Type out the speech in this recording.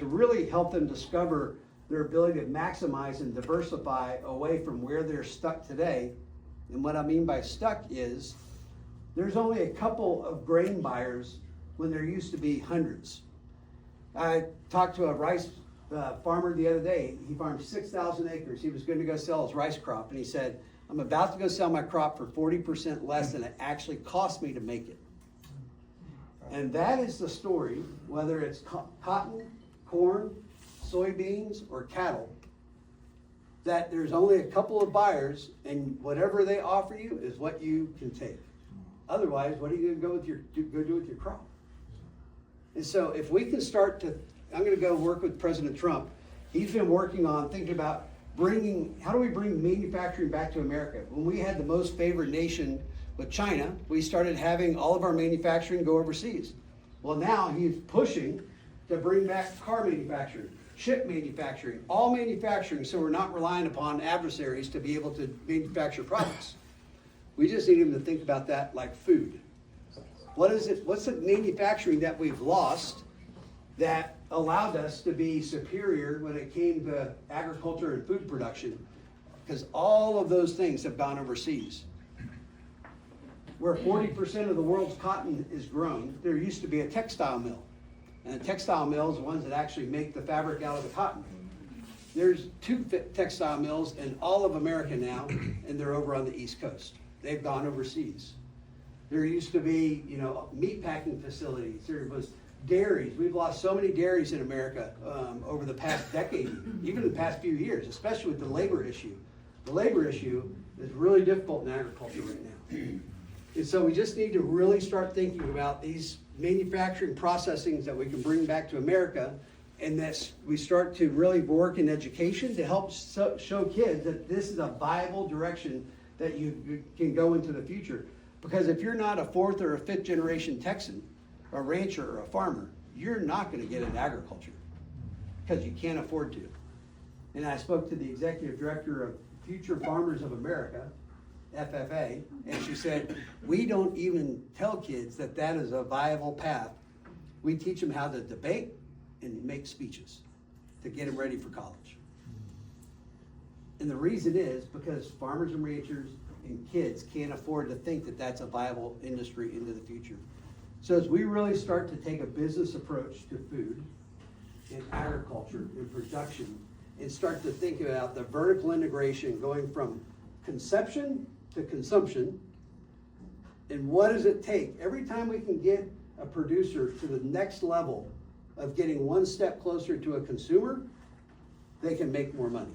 to really help them discover their ability to maximize and diversify away from where they're stuck today. And what I mean by stuck is there's only a couple of grain buyers when there used to be hundreds. I talked to a rice farmer the other day. He farmed 6,000 acres. He was going to go sell his rice crop, and he said, I'm about to go sell my crop for 40% less than it actually cost me to make it. And that is the story, whether it's cotton, corn, soybeans, or cattle, that there's only a couple of buyers, and whatever they offer you is what you can take. Otherwise, what are you going to go do with your crop? And so if we can start to, I'm going to go work with President Trump. He's been working on thinking about how do we bring manufacturing back to America? When we had the most favored nation with China, we started having all of our manufacturing go overseas. Well, now he's pushing to bring back car manufacturing, chip manufacturing, all manufacturing, so we're not relying upon adversaries to be able to manufacture products. We just need him to think about that like food. What's the manufacturing that we've lost that allowed us to be superior when it came to agriculture and food production? Because all of those things have gone overseas. Where 40% of the world's cotton is grown, there used to be a textile mill. And a textile mill is the ones that actually make the fabric out of the cotton. There's 2 textile mills in all of America now, and they're over on the East Coast. They've gone overseas. There used to be, meat packing facilities. There was dairies. We've lost so many dairies in America over the past decade, even the past few years, especially with the labor issue. The labor issue is really difficult in agriculture right now. And so we just need to really start thinking about these manufacturing processings that we can bring back to America, and that we start to really work in education to help show kids that this is a viable direction that you can go into the future. Because if you're not a 4th or a 5th generation Texan, a rancher or a farmer, you're not going to get into agriculture because you can't afford to. And I spoke to the executive director of Future Farmers of America, FFA, and she said, we don't even tell kids that that is a viable path. We teach them how to debate and make speeches to get them ready for college. And the reason is because farmers and ranchers and kids can't afford to think that that's a viable industry into the future. So as we really start to take a business approach to food and agriculture and production and start to think about the vertical integration going from conception to consumption, and what does it take? Every time we can get a producer to the next level of getting one step closer to a consumer, they can make more money.